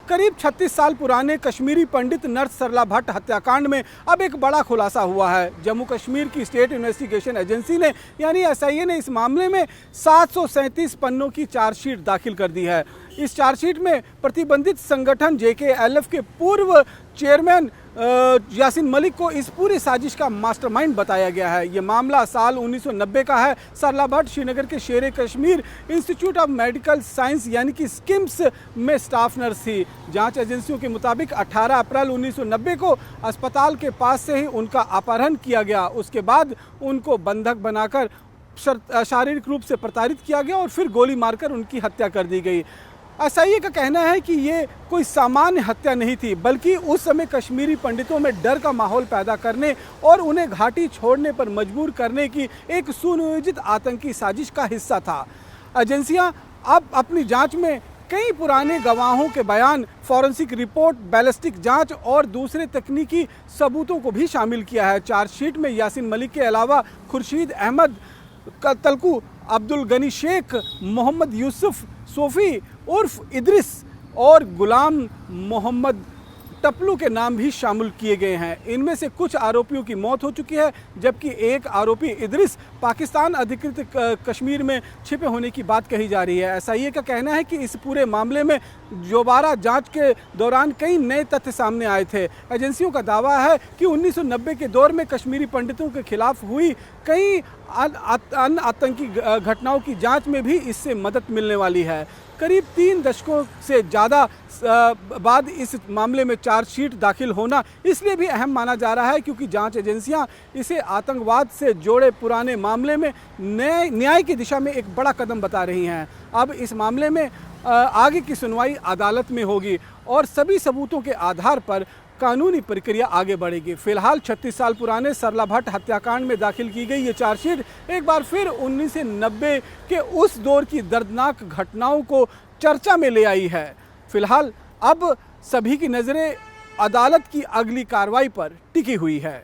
करीब 36 साल पुराने कश्मीरी पंडित नर्स सरला भट्ट हत्याकांड में अब एक बड़ा खुलासा हुआ है। जम्मू कश्मीर की स्टेट इन्वेस्टिगेशन एजेंसी ने यानी एसआईए ने इस मामले में 737 पन्नों की चार्जशीट दाखिल कर दी है। इस चार्जशीट में प्रतिबंधित संगठन जेकेएलएफ के पूर्व चेयरमैन यासीन मलिक को इस पूरी साजिश का मास्टरमाइंड बताया गया है। ये मामला साल 1990 का है। सरला भट्ट श्रीनगर के शेर Kashmir institute of medical science यानी कि स्किम्स में स्टाफ नर्स थी। जांच एजेंसियों के मुताबिक 18 अप्रैल 1990 को अस्पताल के पास से ही उनका अपहरण किया गया। उसके बाद उनको बंधक बनाकर शारीरिक रूप से प्रताड़ित किया गया और फिर गोली मारकर उनकी हत्या कर दी गई। एसआईए का कहना है कि ये कोई सामान्य हत्या नहीं थी, बल्कि उस समय कश्मीरी पंडितों में डर का माहौल पैदा करने और उन्हें घाटी छोड़ने पर मजबूर करने की एक सुनियोजित आतंकी साजिश का हिस्सा था। एजेंसियां अब अपनी जांच में कई पुराने गवाहों के बयान, फॉरेंसिक रिपोर्ट, बैलिस्टिक जांच और दूसरे तकनीकी सबूतों को भी शामिल किया है। चार्जशीट में यासीन मलिक के अलावा खुर्शीद अहमद तलकू, अब्दुल गनी शेख, मोहम्मद यूसुफ सोफ़ी उर्फ इद्रिस और गुलाम मोहम्मद टपलू के नाम भी शामिल किए गए हैं। इनमें से कुछ आरोपियों की मौत हो चुकी है, जबकि एक आरोपी इद्रिस पाकिस्तान अधिकृत कश्मीर में छिपे होने की बात कही जा रही है। एसआईए का कहना है कि इस पूरे मामले में दोबारा जांच के दौरान कई नए तथ्य सामने आए थे। एजेंसियों का दावा है कि 1990 के दौर में कश्मीरी पंडितों के खिलाफ हुई कई अन्य आतंकी घटनाओं की जांच में भी इससे मदद मिलने वाली है। करीब 3 दशकों से ज़्यादा बाद इस मामले में चार्जशीट दाखिल होना इसलिए भी अहम माना जा रहा है क्योंकि जांच एजेंसियां इसे आतंकवाद से जोड़े पुराने मामले में न्याय की दिशा में एक बड़ा कदम बता रही हैं। अब इस मामले में आगे की सुनवाई अदालत में होगी और सभी सबूतों के आधार पर कानूनी प्रक्रिया आगे बढ़ेगी। फिलहाल 36 साल पुराने सरला भट्ट हत्याकांड में दाखिल की गई ये चार्जशीट एक बार फिर 1990 के उस दौर की दर्दनाक घटनाओं को चर्चा में ले आई है। फिलहाल अब सभी की नज़रें अदालत की अगली कार्रवाई पर टिकी हुई है।